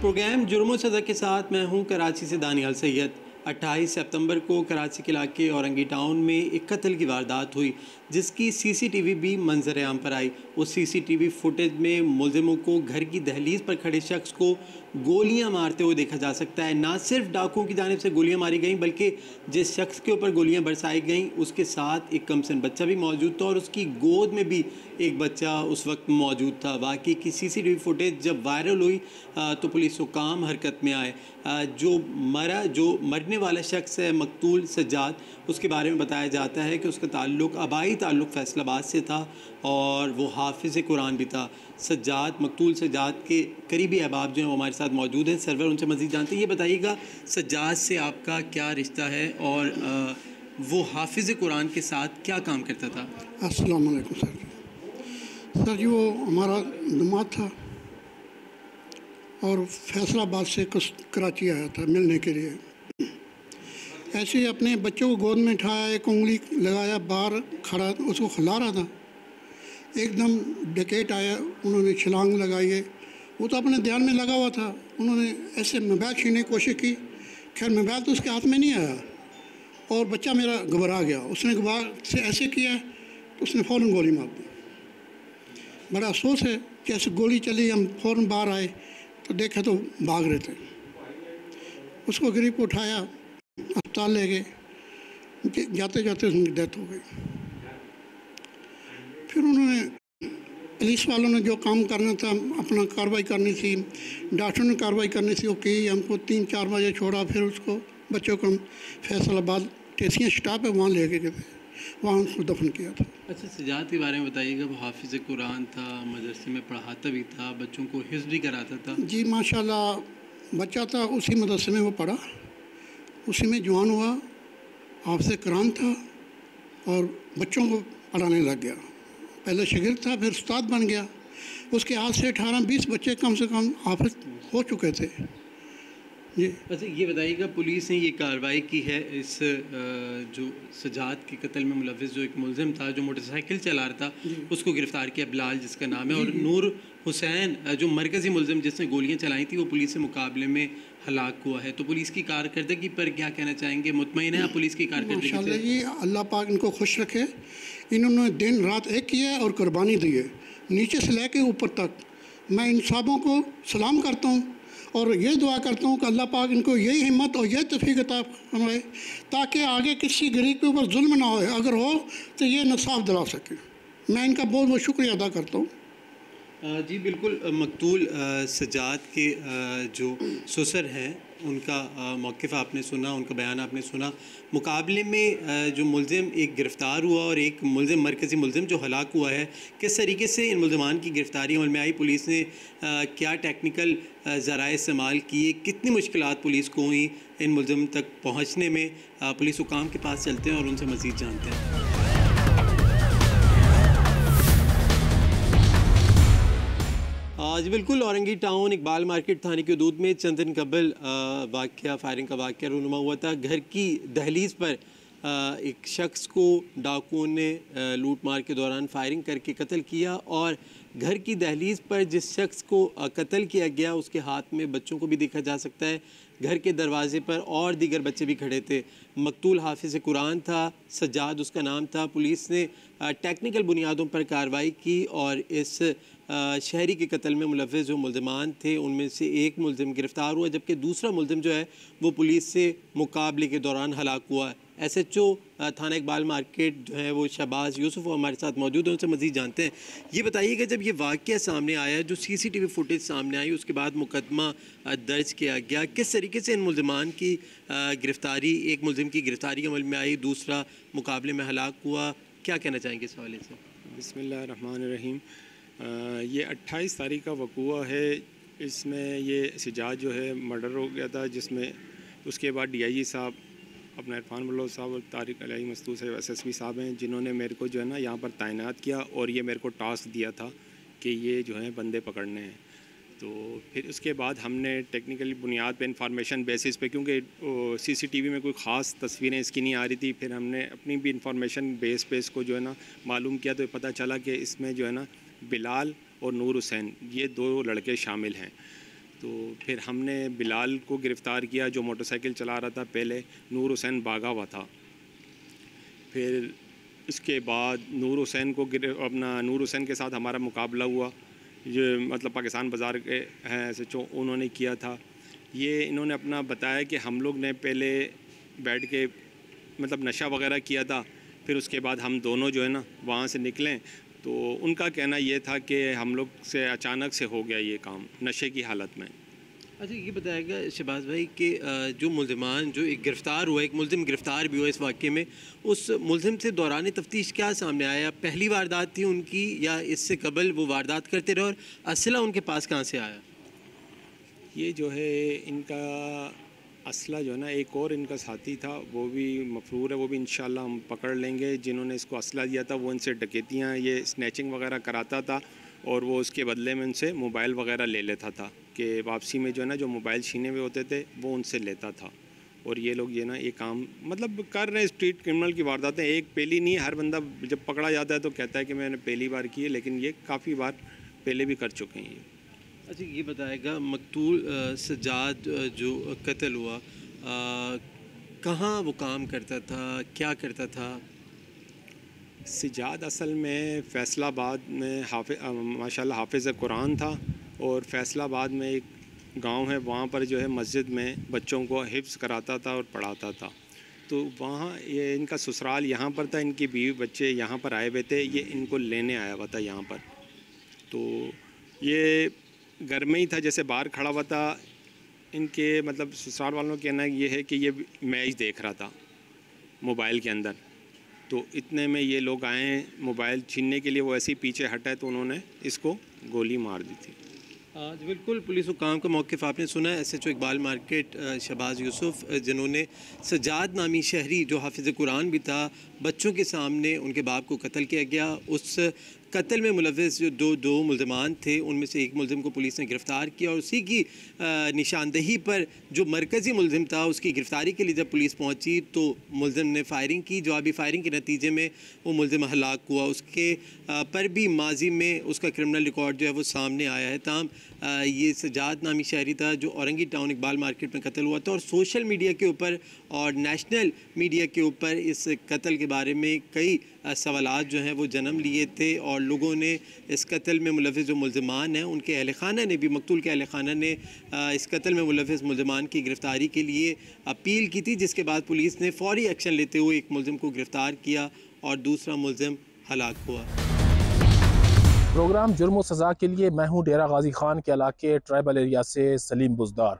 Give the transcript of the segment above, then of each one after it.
Programme जुर्म सज़ा के साथ मैं हूं कराची से दानियाल सैयद। 28 सितंबर को कराची के इलाके औरंगी टाउन में एक कत्ल की वारदात हुई जिसकी सीसीटीवी भी मंजर आम पर आई। उस सीसीटीवी फुटेज में मुलजिमों को घर की दहलीज पर खड़े शख्स को गोलियां मारते हुए देखा जा सकता है। ना सिर्फ डाकुओं की जानिब से गोलियां मारी गईं बल्कि जिस शख्स के ऊपर गोलियां बरसाई गईं उसके साथ एक कमसिन बच्चा भी मौजूद था और उसकी गोद में भी एक बच्चा उस वक्त मौजूद था। वाकई की सीसीटीवी फुटेज जब वायरल हुई तो पुलिस हुकाम हरकत में आए। जो मरने वाला शख्स है मकतूल सज्जाद, उसके बारे में बताया जाता है कि उसका ताल्लुक़ आबाई ताल्लुक़ फैसलाबाद से था और वो हाफिज़ कुरान भी था। मकतूल सज्जाद के करीबी अहबाब जो हैं वो हमारे साथ मौजूद हैं। सरवर उनसे मज़ीद जानते हैं। ये बताइएगा सज्जाद से आपका क्या रिश्ता है और वो हाफिज़ कुरान के साथ क्या काम करता था? अस्सलाम वालेकुम सर जी वो हमारा दामाद था और फैसलाबाद से कराची आया था मिलने के लिए। ऐसे ही अपने बच्चों को गोद में उठाया, एक उंगली लगाया, बाहर खड़ा उसको खिला रहा था। एकदम डकैत आया, उन्होंने छलांग लगाई है। वो तो अपने ध्यान में लगा हुआ था, उन्होंने ऐसे मोबाइल छीनने की कोशिश की। खैर मोबाइल तो उसके हाथ में नहीं आया और बच्चा मेरा घबरा गया। उसने घबरा से ऐसे किया तो उसने फ़ौरन गोली मार दी। बड़ा अफसोस है कि ऐसे गोली चली, हम फ़ौरन बाहर आए तो देखा तो भाग रहे थे। उसको गरीब को उठाया, अस्पताल ले गए। जाते जाते उनकी डेथ हो गई। फिर उन्होंने पुलिस वालों ने जो काम करना था, अपना कार्रवाई करनी थी, डॉक्टर ने कार्रवाई करनी थी, वो की। हमको 3-4 बजे छोड़ा। फिर उसको बच्चों को फैसलाबाद टेसियाँ स्टाफ है वहाँ ले गए थे, वहाँ उसको दफन किया था। अच्छा, सजाद के बारे में बताइएगा। वो हाफिज़ कुरान था, मदरसे में पढ़ाता भी था, बच्चों को हिफ्ज़ भी कराता था। जी माशाल्लाह, बच्चा था उसी मदरसे में वो पढ़ा, उसी में जवान हुआ, हाफिज़ कुरान था और बच्चों को पढ़ाने लग गया। पहले शागिर्द था, फिर उस्ताद बन गया। उसके हाथ से 18-20 बच्चे कम से कम हाफिज़ हो चुके थे जी। अच्छा, ये बताइएगा पुलिस ने ये कार्रवाई की है इस जो सजाद के कत्ल में मुलव्विस जो एक मुलजिम था जो मोटरसाइकिल चला रहा था उसको गिरफ़्तार किया, बिलाल जिसका नाम है। और नूर हुसैन जो मरकज़ी मुलजिम जिसने गोलियां चलाई थी वो पुलिस से मुकाबले में हलाक हुआ है। तो पुलिस की कारकर्दगी पर क्या कहना चाहेंगे? मुतमईन है आप पुलिस की कारकर्दगी से? माशाल्लाह जी, अल्लाह पाक इनको खुश रखे। इन्होंने दिन रात एक किया और कुर्बानी दी है, नीचे से लेके ऊपर तक। मैं इन साहबों को सलाम करता हूँ और ये दुआ करता हूँ कि अल्लाह पाक इनको यही हिम्मत और यही तौफीक अता फरमाए ताकि आगे किसी गरीब के ऊपर जुल्म ना हो, अगर हो तो ये इंसाफ दिला सके। मैं इनका बहुत बहुत शुक्रिया अदा करता हूँ। जी बिल्कुल। मकतूल सज्जाद के जो ससुर हैं उनका मौक़िफ़ आपने सुना, उनका बयान आपने सुना। मुकाबले में जो मुलजिम एक गिरफ़्तार हुआ और एक मुलजिम मरकज़ी मुलजिम जो हलाक हुआ है, किस तरीके से इन मुलजमान की गिरफ़्तारी अमल में आई? पुलिस ने क्या टेक्निकल ज़राए इस्तेमाल किए? कितनी मुश्किलात पुलिस को हुई इन मुलजिम तक पहुँचने में? पुलिस हुकाम के पास चलते हैं और उनसे मज़ीद जानते हैं। आज बिल्कुल औरंगी टाउन इकबाल मार्केट थाने की हदूद में चंद दिन कबल फायरिंग का वाक़या रूनुमा हुआ था। घर की दहलीज पर एक शख्स को डाकुओं ने लूट मार के दौरान फायरिंग करके कत्ल किया और घर की दहलीज पर जिस शख्स को कत्ल किया गया उसके हाथ में बच्चों को भी देखा जा सकता है। घर के दरवाजे पर और दीगर बच्चे भी खड़े थे। मकतूल हाफिज़ कुरान था, सज्जाद उसका नाम था। पुलिस ने टेक्निकल बुनियादों पर कार्रवाई की और इस शहरी के कत्ल में मुलव्विस जो मुलजमान थे उनमें से एक मुलजिम गिरफ़्तार हुआ जबकि दूसरा मुलजिम जो है वो पुलिस से मुकाबले के दौरान हलाक हुआ। SHO थाना इकबाल मार्केट जो है वो शहबाज यूसुफ हमारे साथ मौजूद हैं, उनसे मज़ीद जानते हैं। ये बताइएगा जब ये वाक़या सामने आया, जो CCTV फुटेज सामने आई, उसके बाद मुकदमा दर्ज किया गया, किस तरीके से इन मुलजमान की गिरफ़्तारी, एक मुलजिम की गिरफ़्तारी अमल में आई, दूसरा मुकाबले में हलाक हुआ, क्या कहना चाहेंगे इस हवाले से? बिस्मिल्लाहिर्रहमानिर्रहीम। ये 28 तारीख का वक़ूआ है। इसमें ये सज्जाद जो है मर्डर हो गया था, जिसमें उसके बाद DIG साहब अपना इरफान बलोच साहब और तारिक अलई मस्तूर साहब SSP साहब हैं जिन्होंने मेरे को जो है ना यहाँ पर तैनात किया और ये मेरे को टास्क दिया था कि ये जो है बंदे पकड़ने हैं। तो फिर उसके बाद हमने टेक्निकली बुनियाद पे इंफॉर्मेशन बेसिस पे, क्योंकि CCTV में कोई ख़ास तस्वीरें इसकी नहीं आ रही थी, फिर हमने अपनी भी इंफॉर्मेशन बेस पे इसको जो है ना मालूम किया तो पता चला कि इसमें जो है ना बिलाल और नूर हुसैन ये 2 लड़के शामिल हैं। तो फिर हमने बिलाल को गिरफ़्तार किया जो मोटरसाइकिल चला रहा था, पहले नूर हुसैन भागा हुआ था। फिर इसके बाद नूर हुसैन नूर हुसैन के साथ हमारा मुकाबला हुआ, ये मतलब पाकिस्तान बाज़ार के हैं SHO, उन्होंने किया था। ये इन्होंने अपना बताया कि हम लोग ने पहले बैठ के मतलब नशा वगैरह किया था, फिर उसके बाद हम दोनों जो है ना वहाँ से निकलें, तो उनका कहना ये था कि हम लोग से अचानक से हो गया ये काम नशे की हालत में। अच्छा, ये बताएगा शहबाज भाई कि जो मुल्ज़िमान जो एक गिरफ़्तार हुआ, एक मुल्ज़िम गिरफ़्तार भी हुआ इस वाक़े में, उस मुल्ज़िम से दौरान तफ्तीश क्या सामने आया? पहली वारदात थी उनकी या इससे कबल वो वारदात करते रहे, और असला उनके पास कहाँ से आया? ये जो है इनका असला जो है ना, एक और इनका साथी था, वो भी मफरूर है, वो भी इंशाल्लाह हम पकड़ लेंगे। जिन्होंने इसको असला दिया था वो इनसे डकैतियाँ, ये स्नैचिंग वगैरह कराता था, और वो उसके बदले में उनसे मोबाइल वगैरह ले लेता था कि वापसी में जो है ना जो मोबाइल छीने हुए होते थे वो उनसे लेता था। और ये लोग ये ना ये काम मतलब कर रहे हैं, स्ट्रीट क्रिमिनल की वारदातें एक पहली नहीं है। हर बंदा जब पकड़ा जाता है तो कहता है कि मैंने पहली बार की है, लेकिन ये काफ़ी बार पहले भी कर चुके हैं ये। अच्छा, ये बताएगा मकतूल सज्जाद जो कत्ल हुआ, कहाँ वो काम करता था, क्या करता था? सज्जाद असल में फ़ैसलाबाद में माशाल्लाह हाफिज़ कुरान था, और फ़ैसलाबाद में एक गांव है, वहाँ पर जो है मस्जिद में बच्चों को हिफ्ज़ कराता था और पढ़ाता था। तो वहाँ ये इनका ससुराल यहाँ पर था, इनकी बीवी बच्चे यहाँ पर आए हुए थे, ये इनको लेने आया हुआ था यहाँ पर। तो ये घर में ही था, जैसे बाहर खड़ा हुआ था। इनके मतलब ससुराल वालों का कहना ये है कि ये मैच देख रहा था मोबाइल के अंदर, तो इतने में ये लोग आए मोबाइल छीनने के लिए। वो ऐसे ही पीछे हटा तो उन्होंने इसको गोली मार दी थी। जी बिल्कुल, पुलिस हुकाम का मौक़िफ़ आपने सुना है। SHO इकबाल मार्केट शहबाज यूसुफ, जिन्होंने सज्जाद नामी शहरी जो हाफिज़ कुरान भी था, बच्चों के सामने उनके बाप को कत्ल किया गया। उस कत्ल में मुलव्विस जो दो मुल्ज़िमान थे, उनमें से एक मुल्ज़िम को पुलिस ने गिरफ़्तार किया, और उसी की निशानदही पर जो मरकज़ी मुल्ज़िम था उसकी गिरफ़्तारी के लिए जब पुलिस पहुंची तो मुल्ज़िम ने फ़ायरिंग की। जवाबी फ़ायरिंग के नतीजे में वो मुल्ज़िम हलाक हुआ। उसके पर भी माजी में उसका क्रिमिनल रिकॉर्ड जो है वो सामने आया है। ताम ये सज्जाद नामी शहरी था जो औरंगी टाउन इकबाल मार्केट में कत्ल हुआ था, और सोशल मीडिया के ऊपर और नेशनल मीडिया के ऊपर इस कत्ल के बारे में कई सवालात जो हैं वो जन्म लिए थे, और लोगों ने इस कत्ल में मुलव्विस जो मुल्ज़िमान हैं उनके अहल खाना ने भी, मकतूल के अहल खाना ने इस कत्ल में मुलव्विस मुल्ज़िमान की गिरफ़्तारी के लिए अपील की थी, जिसके बाद पुलिस ने फ़ौरी एक्शन लेते हुए एक मुल्ज़िम को गिरफ़्तार किया और दूसरा मुल्ज़िम हलाक हुआ। प्रोग्राम जुर्म व सज़ा के लिए मैं हूँ डेरा गाजी खान के इलाके ट्राइबल एरिया से सलीम बुज़दार।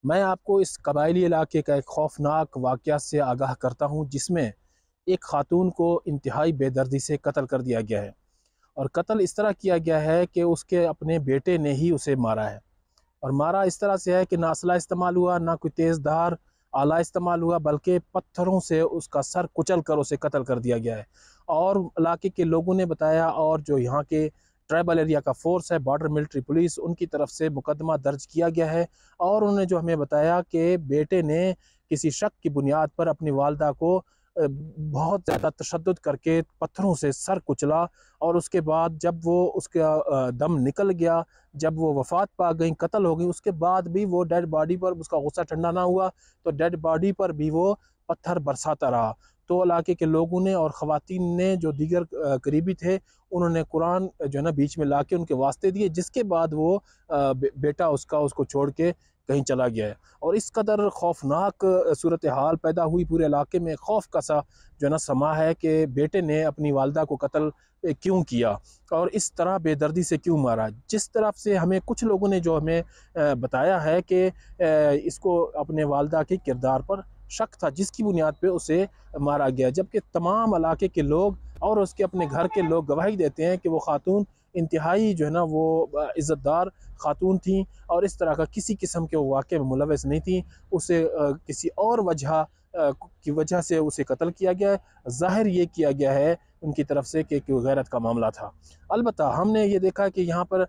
मैं आपको इस कबायली इलाके का एक खौफनाक वाक़या से आगाह करता हूँ, जिसमें एक खातून को इंतहाई बेदर्दी से कत्ल कर दिया गया है, और कत्ल इस तरह किया गया है कि उसके अपने बेटे ने ही उसे मारा है। और मारा इस तरह से है कि ना असला इस्तेमाल हुआ, ना कोई तेज़ धार आला इस्तेमाल हुआ, बल्कि पत्थरों से उसका सर कुचल कर उसे कत्ल कर दिया गया है। और इलाके के लोगों ने बताया, और जो यहाँ के ट्राइबल एरिया का फोर्स है, बॉर्डर मिलिट्री पुलिस, उनकी तरफ से मुकदमा दर्ज किया गया है। और उन्होंने जो हमें बताया कि बेटे ने किसी शक की बुनियाद पर अपनी वालदा को बहुत ज़्यादा तशद्दुद करके पत्थरों से सर कुचला, और उसके बाद जब वो उसका दम निकल गया, जब वो वफ़ात पा गई, कत्ल हो गई, उसके बाद भी वो डेड बॉडी पर उसका गुस्सा ठंडा ना हुआ, तो डेड बॉडी पर भी वो पत्थर बरसाता रहा। तो इलाके के लोगों ने और ख़वातीन ने जो दीगर करीबी थे, उन्होंने कुरान जो है ना बीच में ला के उनके वास्ते दिए, जिसके बाद वो बेटा उसको छोड़ के कहीं चला गया है। और इस कदर खौफनाक सूरत हाल पैदा हुई पूरे इलाके में, खौफ का सा जो है ना समा है कि बेटे ने अपनी वालदा को कत्ल क्यों किया और इस तरह बेदर्दी से क्यों मारा। जिस तरफ से हमें कुछ लोगों ने जो हमें बताया है कि इसको अपने वालदा के किरदार पर शक था, जिसकी बुनियाद पे उसे मारा गया, जबकि तमाम इलाके के लोग और उसके अपने घर के लोग गवाही देते हैं कि वो खातून इंतहाई जो है ना वो इज़्ज़तदार खातून थी, और इस तरह का किसी किस्म के वाक़े में मुलव्वस नहीं थी। उसे किसी और वजह की वजह से उसे कत्ल किया गया है। ज़ाहिर ये किया गया है उनकी तरफ से कि गैरत का मामला था। अलबत्ता हमने ये देखा कि यहाँ पर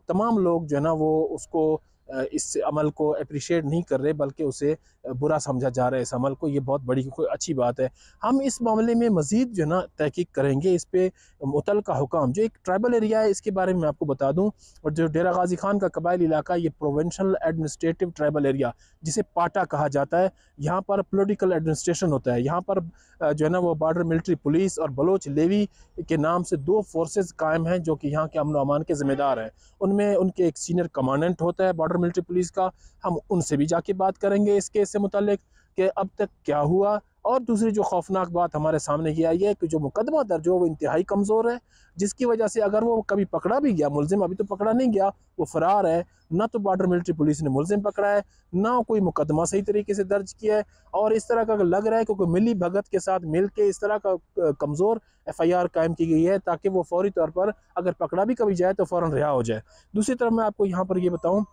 तमाम लोग जो है ना वो उसको इस अमल को अप्रिशिएट नहीं कर रहे, बल्कि उसे बुरा समझा जा रहा है इस अमल को। ये बहुत बड़ी कोई अच्छी बात है। हम इस मामले में मज़ीद जो है ना तहकीक करेंगे। इस पे मुतलका हुकाम, जो एक ट्राइबल एरिया है, इसके बारे में आपको बता दूं, और जो डेरा गाजी खान का कबायली इलाका, ये प्रोविंशियल एडमिनिस्ट्रेटिव ट्राइबल एरिया जिसे पाटा कहा जाता है, यहाँ पर पॉलिटिकल एडमिनिस्ट्रेशन होता है। यहाँ पर जो है ना वो बॉर्डर मिलिट्री पुलिस और बलोच लेवी के नाम से 2 फोर्सेस कायम हैं जो कि यहाँ के अमन व अमान के ज़िम्मेदार हैं। उनमें उनके एक सीनियर कमांडेंट होता है बॉर्डर मिलिट्री पुलिस का। हम उनसे भी जाके बात करेंगे इस केस से मुताल्लिक कि अब तक क्या हुआ। और दूसरी जो खौफनाक बात हमारे सामने ये आई है कि जो मुकदमा दर्ज हो वो इंतहाई कमज़ोर है, जिसकी वजह से अगर वो कभी पकड़ा भी गया, मुलजिम अभी तो पकड़ा नहीं गया, वो फ़रार है, ना तो बॉर्डर मिलिट्री पुलिस ने मुलजिम पकड़ा है, ना कोई मुकदमा सही तरीके से दर्ज किया है। और इस तरह का लग रहा है कि कोई मिली भगत के साथ मिल के इस तरह का कमज़ोर FIR कायम की गई है ताकि वो फौरी तौर पर अगर पकड़ा भी कभी जाए तो फ़ौरन रिहा हो जाए। दूसरी तरफ मैं आपको यहाँ पर ये बताऊँ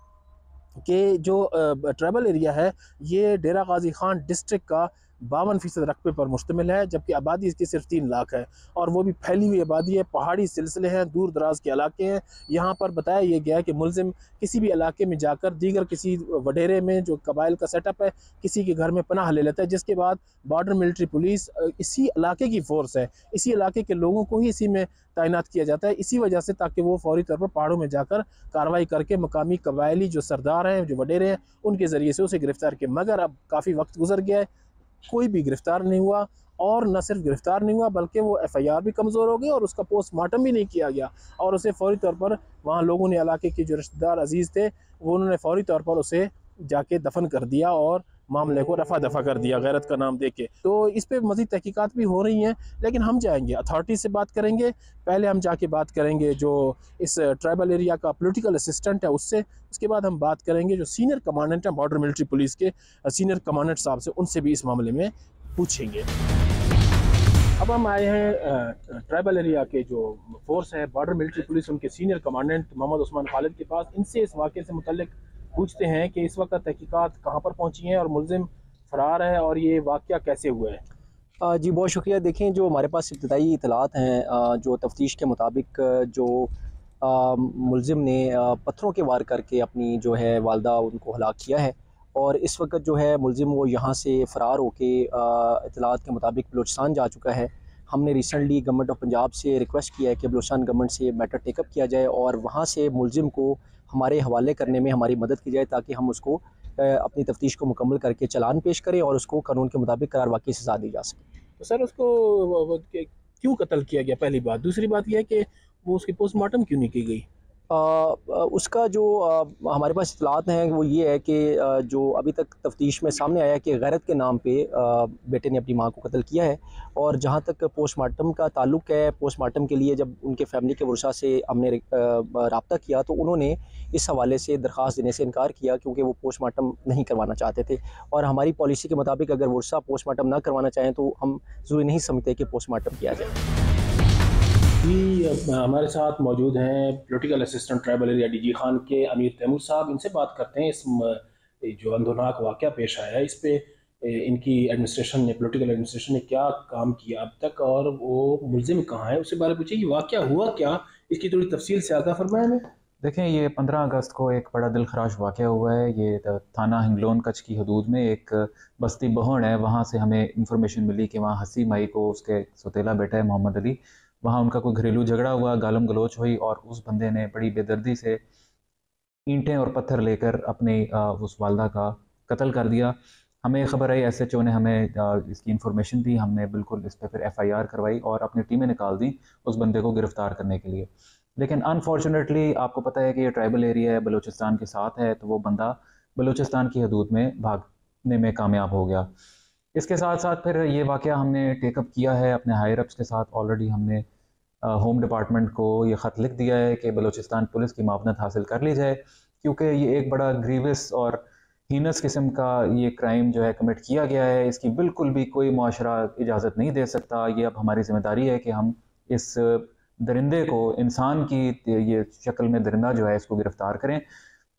कि जो ट्राइबल एरिया है ये डेरा गाजी खान डिस्ट्रिक्ट का 52% रकबे पर मुश्तमिल है, जबकि आबादी इसकी सिर्फ 3 लाख है, और वो भी फैली हुई आबादी है। पहाड़ी सिलसिले हैं, दूर दराज के इलाके हैं। यहाँ पर बताया यह गया है कि मुलजिम किसी भी इलाके में जाकर दीगर किसी वडेरे में जो कबाइल का सेटअप है किसी के घर में पनाह ले लेता है, जिसके बाद बॉर्डर मिलिट्री पुलिस इसी इलाके की फ़ोर्स है, इसी इलाके के लोगों को ही इसी में तैनात किया जाता है, इसी वजह से ताकि वो फौरी तौर पर पहाड़ों में जाकर कार्रवाई करके मकामी कबायली जो सरदार हैं, जो वडेरे हैं, उनके ज़रिए से उसे गिरफ़्तार किया। मगर अब काफ़ी वक्त गुजर गया है, कोई भी गिरफ़्तार नहीं हुआ, और न सिर्फ गिरफ़्तार नहीं हुआ बल्कि वो FIR भी कमज़ोर हो गई और उसका पोस्टमार्टम भी नहीं किया गया, और उसे फौरी तौर पर वहाँ लोगों ने, इलाके के जो रिश्तेदार अजीज़ थे, वो उन्होंने फौरी तौर पर उसे जाके दफन कर दिया और मामले को रफ़ा दफ़ा कर दिया गैरत का नाम देके। तो इस पे मज़ीद तहकीकात भी हो रही हैं, लेकिन हम जाएंगे अथॉरिटी से बात करेंगे। पहले हम जाके बात करेंगे जो इस ट्राइबल एरिया का पॉलिटिकल असिस्टेंट है उससे, उसके बाद हम बात करेंगे जो सीनियर कमांडेंट हैं बॉर्डर मिलिट्री पुलिस के सीनियर कमांडेंट साहब से, उनसे भी इस मामले में पूछेंगे। अब हम आए हैं ट्राइबल एरिया के जो फोर्स है बॉर्डर मिलिट्री पुलिस, उनके सीनियर कमांडेंट मोहम्मद उस्मान खालिद के पास। इनसे इस वाक़े से मुतल्लिक पूछते हैं कि इस वक्त तहकीकात कहाँ पर पहुँची हैं और मुलजिम फ़रार है और ये वाक़या कैसे हुआ है। जी बहुत शुक्रिया। देखें, जो हमारे पास इब्तदाई इतलात हैं, जो तफ्तीश के मुताबिक जो मुलजिम ने पत्थरों के वार करके अपनी जो है वालदा उनको हलाक किया है, और इस वक्त जो है मुलजिम वो यहाँ से फ़रार होके इतलात के मुताबिक बलूचिस्तान जा चुका है। हमने रिसेंटली गवर्नमेंट ऑफ पंजाब से रिक्वेस्ट किया है कि बलूचिस्तान गवर्नमेंट से मैटर टेकअप किया जाए और वहाँ से मुलजिम को हमारे हवाले करने में हमारी मदद की जाए, ताकि हम उसको अपनी तफ्तीश को मुकम्मल करके चालान पेश करें और उसको कानून के मुताबिक करार वाक़ई सज़ा दी जा सके। तो सर उसको क्यों कत्ल किया गया, पहली बात। दूसरी बात यह है कि वो उसकी पोस्टमार्टम क्यों नहीं की गई। उसका जो हमारे पास इतलात हैं वो ये है कि जो अभी तक तफ्तीश में सामने आया कि गैरत के नाम पे बेटे ने अपनी मां को कत्ल किया है। और जहां तक पोस्टमार्टम का ताल्लुक है, पोस्टमार्टम के लिए जब उनके फैमिली के वर्षा से हमने रब्ता किया तो उन्होंने इस हवाले से दरख्वास्त देने से इनकार किया, क्योंकि वो पोस्टमार्टम नहीं करवाना चाहते थे। और हमारी पॉलिसी के मुताबिक अगर वर्षा पोस्टमार्टम ना करवाना चाहें तो हम ज़रूरी नहीं समझते कि पोस्टमार्टम किया जाए। जी, हमारे साथ मौजूद हैं political assistant tribal area DG Khan के अमीर तैमूर साहब। इनसे बात करते हैं इस जो अंदरनाक वाक़या पेश आया है, इस पे इनकी एडमिनिस्ट्रेशन ने, पॉलिटिकल एडमिनिस्ट्रेशन ने क्या काम किया अब तक, और वो मुलजिम कहाँ है, उसके बारे में पूछिए कि वाक़या हुआ क्या, इसकी थोड़ी तफसील से आगाह फरमाएं हमें। देखें, ये 15 अगस्त को एक बड़ा दिलखराश वाक़या हुआ है। ये थाना हिंगलोन कच्छ की हदूद में एक बस्ती बहोण है, वहाँ से हमें इंफॉर्मेशन मिली कि वहाँ हसी माई को उसके सौतेला बेटा है मोहम्मद अली, वहाँ उनका कोई घरेलू झगड़ा हुआ, गालम गलोच हुई, और उस बंदे ने बड़ी बेदर्दी से ईंटें और पत्थर लेकर अपनी उस वालदा का कत्ल कर दिया। हमें ख़बर आई, SHO ने हमें इसकी इन्फॉर्मेशन दी, हमने बिल्कुल इस पर फिर FIR करवाई और अपनी टीमें निकाल दी उस बंदे को गिरफ़्तार करने के लिए। लेकिन अनफॉर्चुनेटली आपको पता है कि ये ट्राइबल एरिया है, बलूचिस्तान के साथ है, तो वो बंदा बलूचिस्तान की हदूद में भागने में कामयाब हो गया। इसके साथ साथ फिर ये वाक़या हमने टेकअप किया है अपने हायर अप्स के साथ। ऑलरेडी हमने होम डिपार्टमेंट को ये ख़त लिख दिया है कि बलूचिस्तान पुलिस की मावनत हासिल कर ली जाए, क्योंकि ये एक बड़ा ग्रीवस और हीनस किस्म का ये क्राइम जो है कमिट किया गया है। इसकी बिल्कुल भी कोई मुआशरा इजाज़त नहीं दे सकता। ये अब हमारी ज़िम्मेदारी है कि हम इस दरिंदे को, इंसान की ये शक्ल में दरिंदा जो है, इसको गिरफ़्तार करें।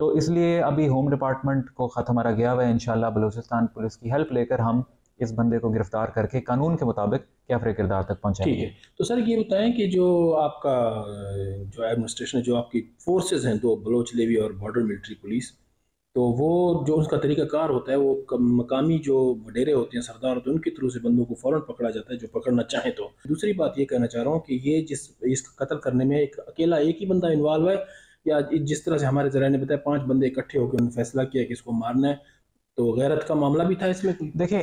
तो इसलिए अभी होम डिपार्टमेंट को ख़त हमारा गया हुआ है। इंशाल्लाह बलूचिस्तान पुलिस की हेल्प लेकर हम इस बंदे को गिरफ़्तार करके कानून के मुताबिक कैफ़रे किरदार तक पहुँचाएंगे। ठीक है, तो सर ये बताएं कि जो आपका जो एडमिनिस्ट्रेशन है, जो आपकी फोर्सेस हैं, 2 बलोच लेवी और बॉर्डर मिलिट्री पुलिस, तो वो जो उसका तरीक़ाकार होता है वो मकामी जो वडेरे होते हैं, सरदार होते हैं, उनके थ्रू से बंदों को फ़ौरन पकड़ा जाता है जो पकड़ना चाहें तो। दूसरी बात ये कहना चाह रहा हूँ कि ये इसका कत्ल करने में अकेला एक ही बंदा इन्वॉल्व है, या जिस तरह से हमारे ज़राए ने बताया 5 बंदे इकट्ठे होकर उन्होंने फैसला किया कि इसको मारना है, तो गैरत का मामला भी था इसमें? देखिए,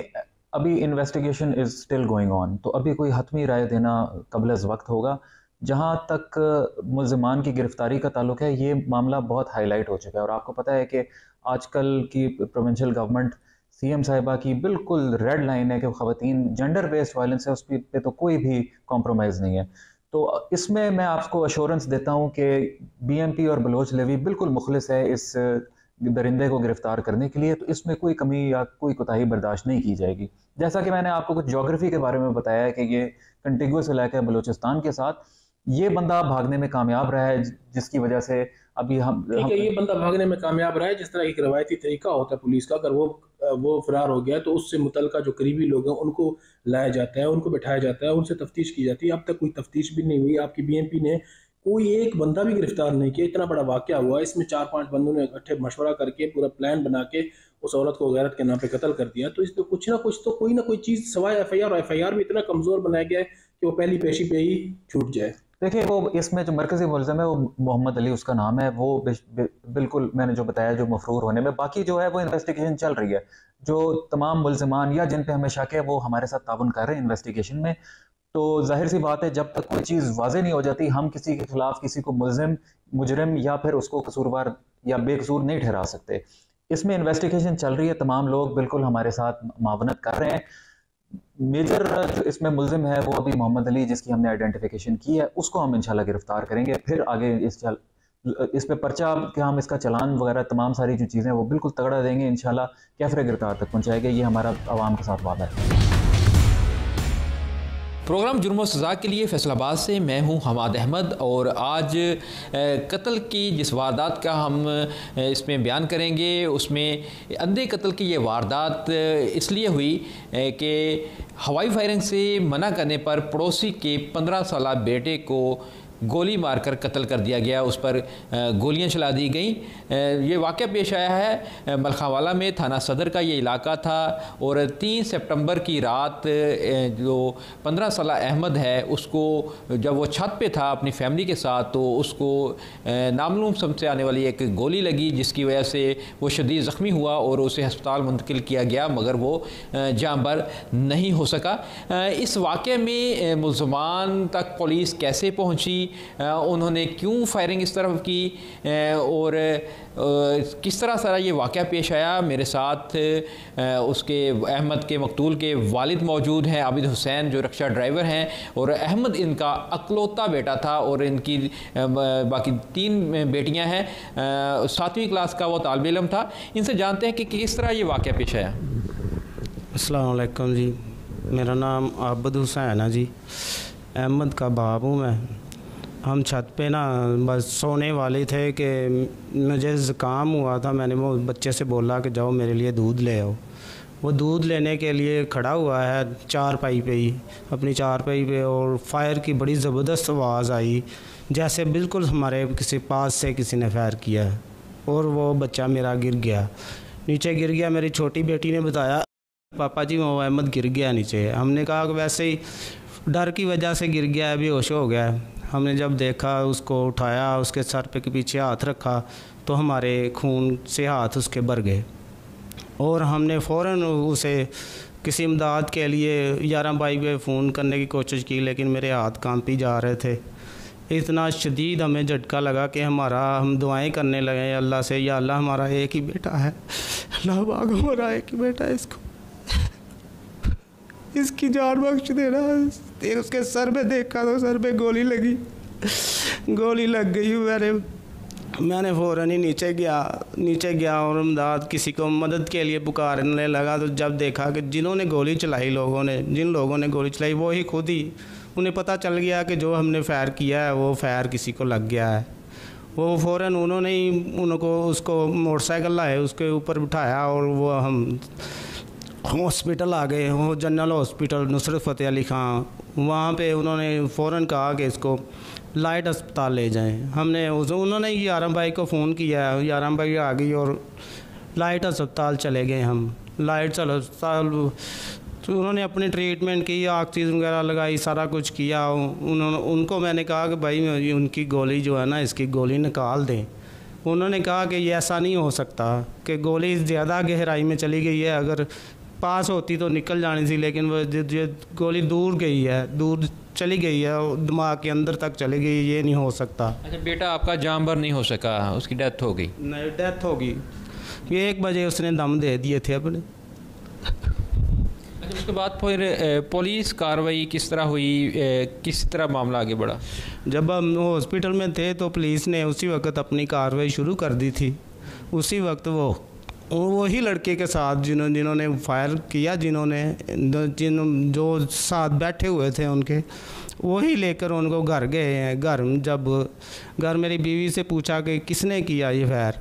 अभी investigation is still going on, तो अभी कोई हतमी राय देना क़ब्ल वक्त होगा। जहाँ तक मुल्ज़िमान की गिरफ़्तारी का ताल्लुक़ है, ये मामला बहुत हाईलाइट हो चुका है और आपको पता है कि आजकल की प्रोविंशियल गवर्नमेंट सीएम साहिबा की बिल्कुल रेड लाइन है कि ख़वातीन जेंडर बेस्ड वायलेंस है, उस पे तो कोई भी कॉम्प्रोमाइज़ नहीं है। तो इसमें मैं आपको अश्योरेंस देता हूँ कि बीएमपी और बलोच लेवी बिल्कुल मुखलिस है इस दरिंदे को गिरफ्तार करने के लिए, तो इसमें कोई कमी या कोई कोताही बर्दाश्त नहीं की जाएगी। जैसा कि मैंने आपको कुछ ज्योग्राफी के बारे में बताया है कि ये कंटिगुअस इलाका है बलूचिस्तान के साथ, ये बंदा भागने में कामयाब रहा है, जिसकी वजह से अभी हम ठीक है, ये बंदा भागने में कामयाब रहा है। जिस तरह एक रवायती तरीका होता है पुलिस का, अगर वो फरार हो गया तो उससे मुतल्लिका जो करीबी लोग हैं उनको लाया जाता है, उनको बिठाया जाता है, उनसे तफ्तीश की जाती है। अब तक कोई तफ्तीश भी नहीं हुई। आपकी बीएमपी ने कोई एक बंदा भी गिरफ्तार नहीं किया। इतना बड़ा वाकया हुआ, इसमें 4-5 बंदों ने इकट्ठे मशवरा करके पूरा प्लान बना के उस औरत को गैरत के नाम पे कत्ल कर दिया। तो इसमें कुछ ना कुछ तो कोई ना कोई चीज़ सवाए एफआईआर भी इतना कमज़ोर बनाया गया है कि वो पहली पेशी पे ही छूट जाए। देखिए, वो इसमें जो मरकज़ी मुल्ज़िम है वो मोहम्मद अली उसका नाम है, वो बिल्कुल मैंने जो बताया जो मफरूर होने में, बाकी जो है वो इन्वेस्टिगेशन चल रही है। जो तमाम मुल्ज़िमान या जिन पे हमें शक है वो हमारे साथ ताउन कर रहे हैं इन्वेस्टिगेशन में। तो जाहिर सी बात है, जब तक कोई चीज़ वाज़ेह नहीं हो जाती, हम किसी के खिलाफ किसी को मुजरिम या फिर उसको कसूरवार या बेकसूर नहीं ठहरा सकते। इसमें इन्वेस्टिगेशन चल रही है, तमाम लोग बिल्कुल हमारे साथ मावनत कर रहे हैं। मेजर जो इसमें मुल्ज़िम है वो अभी मोहम्मद अली, जिसकी हमने आइडेंटिफिकेशन की है, उसको हम इंशाल्लाह गिरफ्तार करेंगे। फिर आगे इस पे पर्चा के हम इसका चालान वगैरह तमाम सारी जो चीज़ें वो बिल्कुल तगड़ा देंगे इंशाल्लाह, कैफरे गिरफ्तार तक पहुँचाएंगे। ये हमारा आवाम के साथ वादा है। प्रोग्राम जुर्म और सज़ा के लिए फैसलाबाद से मैं हूं हमाद अहमद, और आज कत्ल की जिस वारदात का हम इसमें बयान करेंगे, उसमें अंधे कत्ल की ये वारदात इसलिए हुई कि हवाई फायरिंग से मना करने पर पड़ोसी के 15 साला बेटे को गोली मारकर कत्ल कर दिया गया, उस पर गोलियां चला दी गईं। ये वाक़या पेश आया है मलखावाला में, थाना सदर का ये इलाका था। और 3 सितंबर की रात जो 15 साला अहमद है, उसको जब वो छत पे था अपनी फैमिली के साथ, तो उसको नामालूम सम से आने वाली एक गोली लगी, जिसकी वजह से वो शदीद ज़ख्मी हुआ और उसे हस्पताल मुंतकिल किया गया, मगर वो जाँबर नहीं हो सका। इस वाक़े में मुल्ज़िमान तक पुलिस कैसे पहुँची, उन्होंने क्यों फायरिंग इस तरफ की, और किस तरह सारा ये वाक़या पेश आया, मेरे साथ उसके अहमद के मकतूल के वालिद मौजूद हैं, आबिद हुसैन, जो रिक्शा ड्राइवर हैं, और अहमद इनका अकलौता बेटा था, और इनकी बाकी 3 बेटियां हैं। 7वीं क्लास का वो तालिब इल्म था। इनसे जानते हैं कि किस तरह ये वाक़या पेश आया। अस्सलाम वालेकुम जी, मेरा नाम आबिद हुसैन है जी, अहमद का बाप हूँ मैं। हम छत पे ना बस सोने वाले थे कि मुझे ज़ुकाम हुआ था। मैंने वो बच्चे से बोला कि जाओ मेरे लिए दूध ले आओ। वो दूध लेने के लिए खड़ा हुआ है चारपाई पे ही, अपनी चारपाई पे, और फायर की बड़ी ज़बरदस्त आवाज़ आई, जैसे बिल्कुल हमारे किसी पास से किसी ने फायर किया है, और वो बच्चा मेरा गिर गया, नीचे गिर गया। मेरी छोटी बेटी ने बताया, पापा जी वो अहमद गिर गया नीचे। हमने कहा कि वैसे ही डर की वजह से गिर गया है, बेहोश हो गया है। हमने जब देखा, उसको उठाया, उसके सर पे के पीछे हाथ रखा, तो हमारे खून से हाथ उसके भर गए, और हमने फ़ौरन उसे किसी इमदाद के लिए 11 बाई पे फ़ोन करने की कोशिश की, लेकिन मेरे हाथ कांपी जा रहे थे। इतना शदीद हमें झटका लगा कि हम दुआएं करने लगे अल्लाह से, या अल्लाह हमारा एक ही बेटा है, अल्लाह पाक हमारा एक ही बेटा है, इसकी जान बख्श देना। उसके सर पे देखा तो सर पे गोली लगी, गोली लग गई। मैंने फ़ौरन ही नीचे गया और इमदाद किसी को मदद के लिए पुकारने लगा। तो जब देखा कि जिन लोगों ने गोली चलाई वो ही खुद ही, उन्हें पता चल गया कि जो हमने फायर किया है वो फायर किसी को लग गया है। वो फ़ौरन उसको मोटरसाइकिल लाए, उसके ऊपर बिठाया, और वो हम हॉस्पिटल आ गए। वो जनरल हॉस्पिटल नुसरत फ़तेह अली ख़ान, वहाँ पे उन्होंने फ़ौरन कहा कि इसको लाइट अस्पताल ले जाएं। उन्होंने 11 भाई को फ़ोन किया, 11 भाई आ गई, और लाइट अस्पताल चले गए हम। लाइट अस्पताल तो उन्होंने अपनी ट्रीटमेंट की, ऑक्सीजन वगैरह लगाई, सारा कुछ किया। उनको मैंने कहा कि भाई उनकी गोली जो है ना, इसकी गोली निकाल दें। उन्होंने कहा कि ये ऐसा नहीं हो सकता, कि गोली ज़्यादा गहराई में चली गई है, अगर पास होती तो निकल जानी थी, लेकिन वो जो गोली दूर गई है, दूर चली गई है, दिमाग के अंदर तक चली गई, ये नहीं हो सकता। अच्छा, बेटा आपका जानबर नहीं हो सका, उसकी डेथ हो गई? नहीं, डेथ होगी। ये 1 बजे उसने दम दे दिए थे अपने। अच्छा, उसके बाद फिर पुलिस कार्रवाई किस तरह हुई, किस तरह मामला आगे बढ़ा? जब हम हॉस्पिटल में थे तो पुलिस ने उसी वक्त अपनी कार्रवाई शुरू कर दी थी। उसी वक्त वही लड़के के साथ जिन्होंने फायर किया, जो साथ बैठे हुए थे उनके, वही लेकर उनको घर गए हैं। घर मेरी बीवी से पूछा कि किसने किया ये फायर,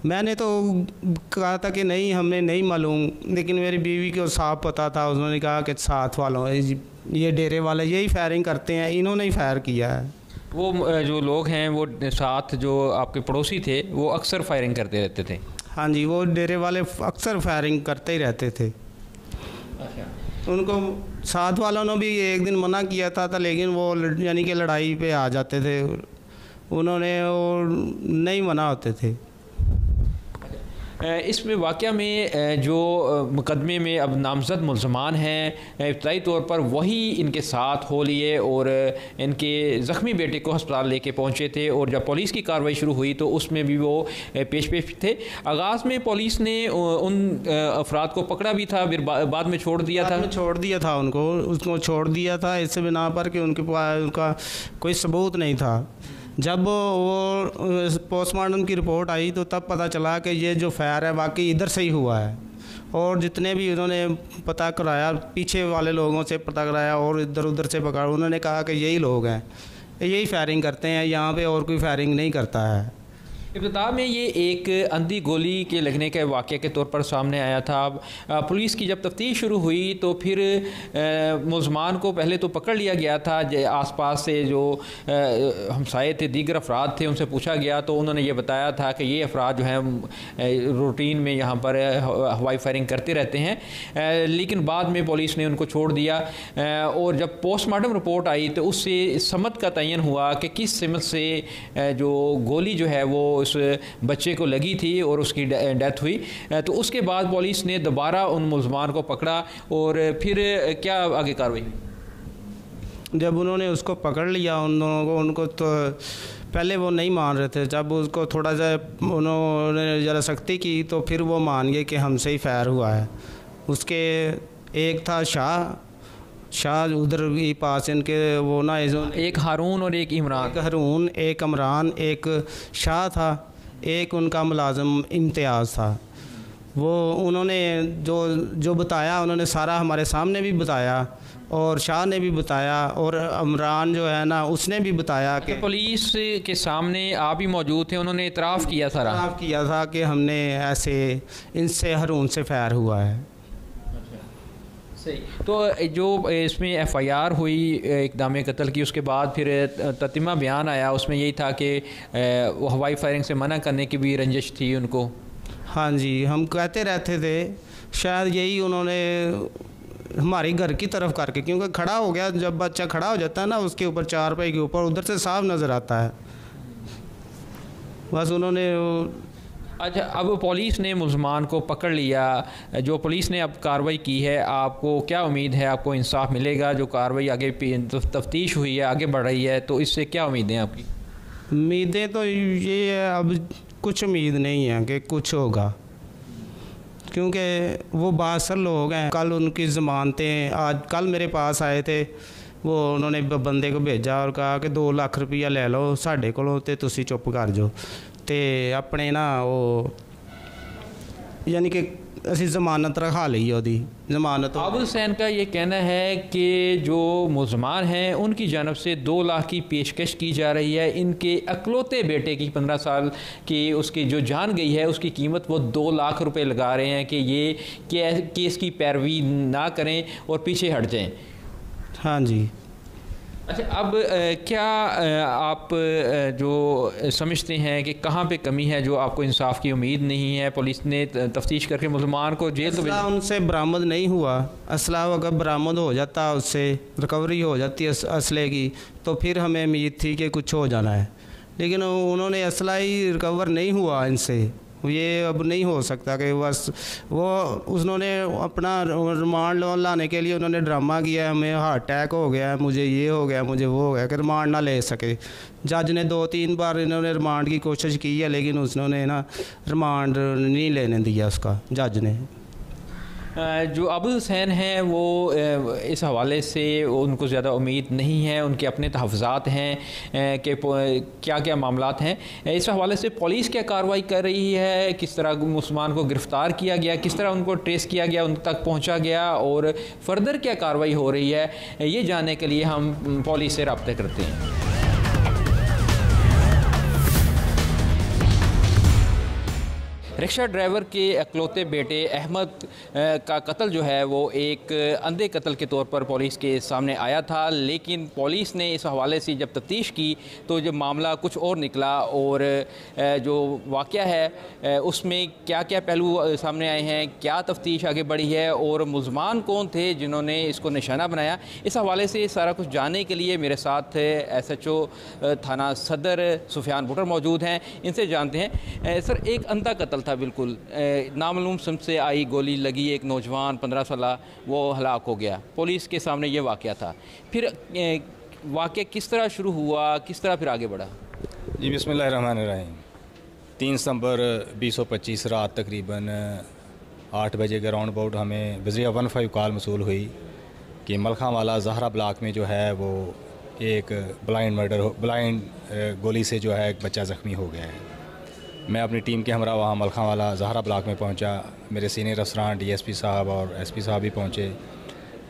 मैंने तो कहा था कि नहीं, हमें नहीं मालूम, लेकिन मेरी बीवी को साफ पता था। उन्होंने कहा कि साथ वालों, ये डेरे वाले यही फायरिंग करते हैं, इन्होंने ही फायर किया है। वो जो लोग हैं, वो साथ जो आपके पड़ोसी थे, वो अक्सर फायरिंग करते रहते थे? हाँ जी, वो डेरे वाले अक्सर फायरिंग करते ही रहते थे। अच्छा, उनको साथ वालों ने भी एक दिन मना किया था, लेकिन वो यानी कि लड़ाई पे आ जाते थे, उन्होंने वो नहीं मना होते थे। इसमें वाक़या में जो मुकदमे में अब नामज़द मुल्ज़मान हैं, इब्तदाई तौर पर वही इनके साथ हो लिए और इनके ज़ख्मी बेटे को अस्पताल लेके पहुंचे थे, और जब पुलिस की कार्रवाई शुरू हुई तो उसमें भी वो पेश थे। आगाज़ में पुलिस ने उन अफराद को पकड़ा भी था, फिर बाद में छोड़ दिया था। उसको छोड़ दिया था इस बिना पर कि उनके पास उनका कोई सबूत नहीं था। जब वो पोस्टमार्टम की रिपोर्ट आई तो तब पता चला कि ये जो फायर है वाकई इधर से ही हुआ है, और जितने भी उन्होंने पता कराया, पीछे वाले लोगों से पता कराया और इधर उधर से पकड़ा, उन्होंने कहा कि यही लोग हैं, यही फायरिंग करते हैं, यहाँ पे और कोई फायरिंग नहीं करता है। इब्तिदा में ये एक अंधी गोली के लगने के वाक़े के तौर पर सामने आया था। अब पुलिस की जब तफ्तीश शुरू हुई तो फिर मुल्ज़मान को पहले तो पकड़ लिया गया था। आसपास से जो हमसाये थे, दीगर अफराद थे, उनसे पूछा गया तो उन्होंने ये बताया था कि ये अफराद जो हैं रूटीन में यहाँ पर हवाई फायरिंग करते रहते हैं, लेकिन बाद में पुलिस ने उनको छोड़ दिया। और जब पोस्टमार्टम रिपोर्ट आई तो उससे समत का तयन हुआ कि किस सिमत से जो गोली जो है वो उस बच्चे को लगी थी और उसकी डेथ हुई। तो उसके बाद पुलिस ने दोबारा उन मुल्ज़मान को पकड़ा, और फिर क्या आगे कार्रवाई? जब उन्होंने उसको पकड़ लिया उन दोनों को, उनको तो पहले वो नहीं मान रहे थे, जब उसको थोड़ा सा उन्होंने ज़रा सख्ती की तो फिर वो मान गए कि हमसे ही फायर हुआ है। उसके एक था शाह उधर ही पास इनके, वो ना एक हारून और एक इमरान। एक इमरान, एक शाह था, एक उनका मुलाजिम इम्तियाज़ था। वो उन्होंने जो बताया उन्होंने सारा हमारे सामने भी बताया, और शाह ने भी बताया, और इमरान जो है ना उसने भी बताया कि पुलिस के सामने आप ही मौजूद थे, उन्होंने इतराफ़ किया था कि हमने ऐसे इनसे हारून से फायर हुआ है। तो जो इसमें एफआईआर हुई इक़दाम कत्ल की, उसके बाद फिर ततिमा बयान आया, उसमें यही था कि वो हवाई फायरिंग से मना करने की भी रंजिश थी उनको। हाँ जी, हम कहते रहते थे, शायद यही उन्होंने हमारे घर की तरफ करके, क्योंकि खड़ा हो गया, जब बच्चा खड़ा हो जाता है ना उसके ऊपर, चारपाई के ऊपर, उधर से साफ नज़र आता है, बस उन्होंने। अच्छा, अब पुलिस ने मुल्ज़मान को पकड़ लिया, जो पुलिस ने अब कार्रवाई की है, आपको क्या उम्मीद है, आपको इंसाफ मिलेगा? जो कार्रवाई आगे तफ्तीश हुई है, आगे बढ़ रही है, तो इससे क्या उम्मीदें आपकी? उम्मीदें तो ये है, अब कुछ उम्मीद नहीं है कि कुछ होगा, क्योंकि वो बासर लोग हैं। कल उनकी ज़मानतें, आज कल मेरे पास आए थे, वो उन्होंने बंदे को भेजा और कहा कि 2 लाख रुपया ले लो साढ़े कोलों ते तुसी चुप कर जाओ, ते अपने ना वो यानी कि असी ज़मानत रखा ली ओदी ज़मानत। आबुल हुसैन का ये कहना है कि जो मुल्ज़मान हैं उनकी जानब से 2 लाख की पेशकश की जा रही है। इनके अकलौते बेटे की 15 साल की उसकी जो जान गई है उसकी कीमत वो 2 लाख रुपए लगा रहे हैं कि ये केस की पैरवी ना करें और पीछे हट जाएं। हाँ जी, अच्छा, अब क्या आप जो समझते हैं कि कहाँ पे कमी है जो आपको इंसाफ की उम्मीद नहीं है? पुलिस ने तफ्तीश करके मुसलमान को जेल तो असला उनसे बरामद नहीं हुआ। असला अगर बरामद हो जाता, उससे रिकवरी हो जाती असले की, तो फिर हमें उम्मीद थी कि कुछ हो जाना है, लेकिन उन्होंने असला ही रिकवर नहीं हुआ इनसे। ये अब नहीं हो सकता कि बस वो उन्होंने अपना रिमांड लाने के लिए उन्होंने ड्रामा किया, हमें हार्ट अटैक हो गया, मुझे ये हो गया, मुझे वो हो गया, कि रिमांड ना ले सके। जज ने 2-3 बार इन्होंने रिमांड की कोशिश की है, लेकिन उसने ना रिमांड नहीं लेने दिया उसका, जज ने। जो अबू हुसैन हैं वो इस हवाले से उनको ज़्यादा उम्मीद नहीं है, उनके अपने तहफ़्फ़ुज़ात हैं कि क्या क्या मामलात हैं। इस हवाले से पुलिस क्या कार्रवाई कर रही है, किस तरह मुसलमान को गिरफ़्तार किया गया, किस तरह उनको ट्रेस किया गया, उन तक पहुंचा गया, और फर्दर क्या कार्रवाई हो रही है, ये जानने के लिए हम पुलिस से रब्ता करते हैं। रिक्शा ड्राइवर के अकलौते बेटे अहमद का कत्ल जो है वो एक अंधे कत्ल के तौर पर पुलिस के सामने आया था, लेकिन पुलिस ने इस हवाले से जब तफ्तीश की तो जब मामला कुछ और निकला, और जो वाक़या है उसमें क्या क्या पहलू सामने आए हैं, क्या तफ्तीश आगे बढ़ी है, और मुलज़मान कौन थे जिन्होंने इसको निशाना बनाया, इस हवाले से सारा कुछ जानने के लिए मेरे साथ SHO थाना सदर सुफियान भुट्टर मौजूद हैं। इनसे जानते हैं। सर, एक अंधा कत्ल था, बिल्कुल नामालूम सिम से आई गोली लगी, एक नौजवान 15 साल वो हलाक हो गया, पुलिस के सामने ये वाक़या था, फिर वाक़या किस तरह शुरू हुआ, किस तरह फिर आगे बढ़ा? जी बिस्मिल्लाहिर्रहमानिर्रहीम। 3 सितंबर 2025 रात तकरीबन 8 बजे के राउंड अबाउट हमें वज़ीरा 15 कॉल मसूल हुई कि मलखावाला ज़हरा ब्लॉक में जो है वो एक ब्लाइंड गोली से जो है एक बच्चा ज़ख्मी हो गया है। मैं अपनी टीम के हमरा वहाँ मलखावाला ज़हरा ब्लॉक में पहुँचा। मेरे सीनियर अफसरान DSP साहब और SP साहब भी पहुँचे।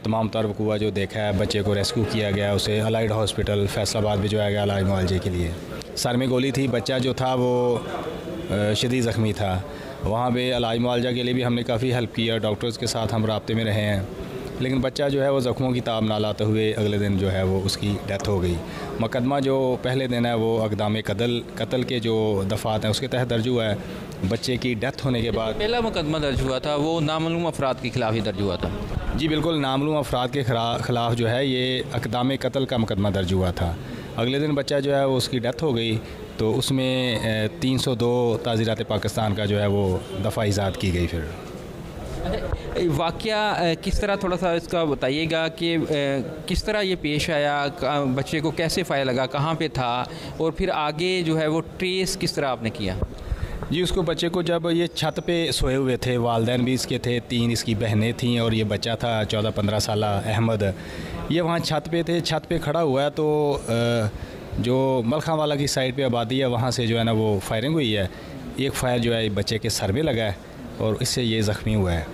तमाम तर वक़ूआ जो देखा है, बच्चे को रेस्क्यू किया गया, उसे अलाइड हॉस्पिटल फैसलाबाद भिजवाया गया इलाज मुआलजे के लिए। सर में गोली थी, बच्चा जो था वो शदीद ज़ख्मी था। वहाँ पे इलाज मुआलजा के लिए भी हमने काफ़ी हेल्प किया, डॉक्टर्स के साथ हम राब्ते में रहे हैं, लेकिन बच्चा जो है वो ज़ख्मों की ताब ना लाते हुए अगले दिन जो है वो उसकी डेथ हो गई। मुकदमा जो पहले दिन है वो अक़दाम कत्ल के जो दफ़ात हैं उसके तहत दर्ज हुआ है। बच्चे की डेथ होने के बाद पहला मुकदमा दर्ज हुआ था वो नामालूम अफराद के ख़िलाफ़ ही दर्ज हुआ था। जी बिल्कुल, नामालूम अफराद के ख़िलाफ़ जो है ये अक़दाम कत्ल का मुकदमा दर्ज हुआ था। अगले दिन बच्चा जो है वो उसकी डेथ हो गई, तो उसमें 302 ताज़ीरात पाकिस्तान का जो है वो दफ़ा इजाद की गई। फिर वाक़या किस तरह, थोड़ा सा इसका बताइएगा कि किस तरह ये पेश आया, बच्चे को कैसे फ़ाया लगा, कहाँ पे था, और फिर आगे जो है वो ट्रेस किस तरह आपने किया? जी, उसको बच्चे को जब ये छत पे सोए हुए थे, वालिदैन भी इसके थे, 3 इसकी बहनें थीं और ये बच्चा था 14-15 साल अहमद, ये वहाँ छत पे थे। छत पे खड़ा हुआ है तो जो मलखावाला की साइड पे आबादी है वहाँ से जो है ना वो फायरिंग हुई है। एक फायर जो है बच्चे के सर में लगा है और इससे ये ज़ख्मी हुआ है।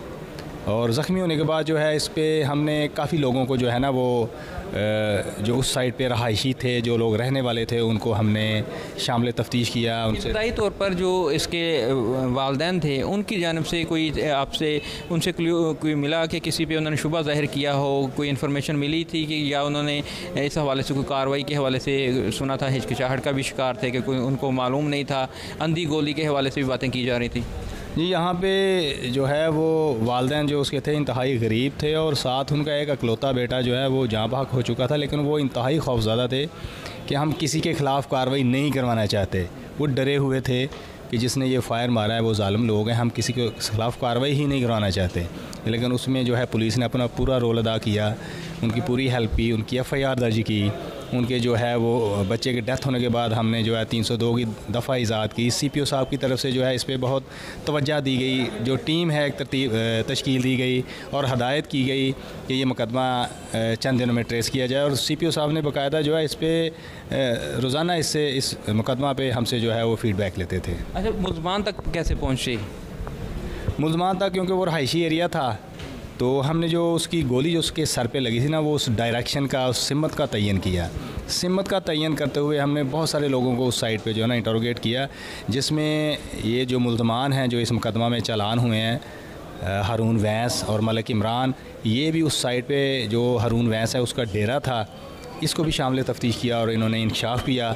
और ज़ख्मी होने के बाद जो है इस पे हमने काफ़ी लोगों को जो है ना वो जो उस साइड पे रहायशी थे, जो लोग रहने वाले थे, उनको हमने शामिल तफ्तीश किया। उनसे इब्तदाई तौर पर जो इसके वालिदैन थे उनकी जानिब से कोई आपसे उनसे कोई मिला कि किसी पे उन्होंने शुबा ज़ाहिर किया हो, कोई इन्फॉर्मेशन मिली थी कि, या उन्होंने इस हवाले से कोई कार्रवाई के हवाले से सुना था, हिचकिचाहट का भी शिकार थे कि कोई उनको मालूम नहीं था, अंधी गोली के हवाले से भी बातें की जा रही थी? जी, यहाँ पे जो है वो वालिदैन जो उसके थे इंतहाई गरीब थे और साथ उनका एक अकलौता बेटा जो है वो जाँ बहक हो चुका था, लेकिन वो इंतहाई खौफज़दा थे कि हम किसी के ख़िलाफ़ कार्रवाई नहीं करवाना चाहते। वो डरे हुए थे कि जिसने ये फायर मारा है वो ज़ालिम लोग हैं, हम किसी के ख़िलाफ़ कार्रवाई ही नहीं करवाना चाहते। लेकिन उसमें जो है पुलिस ने अपना पूरा रोल अदा किया, उनकी पूरी हेल्प की, उनकी FIR दर्ज की। उनके जो है वो बच्चे की डेथ होने के बाद हमने जो है 302 की दफ़ा इजाद की। CPO साहब की तरफ से जो है इस पर बहुत तवज्जो दी गई, जो टीम है एक तश्कील दी गई और हदायत की गई कि ये मुकदमा चंद दिनों में ट्रेस किया जाए। और CPO साहब ने बाकायदा जो है इस पर रोज़ाना इस मुकदमा पे हमसे जो है वो फ़ीडबैक लेते थे। अच्छा, मुलज़मान तक कैसे पहुँचे? मुलज़मान तक क्योंकि वो रहायशी एरिया था, तो हमने जो उसकी गोली जो उसके सर पे लगी थी ना, वो उस डायरेक्शन का, उस सिमत का तयन किया। सिमत का तयन करते हुए हमने बहुत सारे लोगों को उस साइड पे जो है ना इंटरोगेट किया, जिसमें ये जो मुल्ज़मान हैं जो इस मुकदमा में चालान हुए हैं, हारून वैस और मलिक इमरान, ये भी उस साइड पे जो हारून वैस है उसका डेरा था, इसको भी शामिल तफ्तीश किया और इन्होंने इंकशाफ किया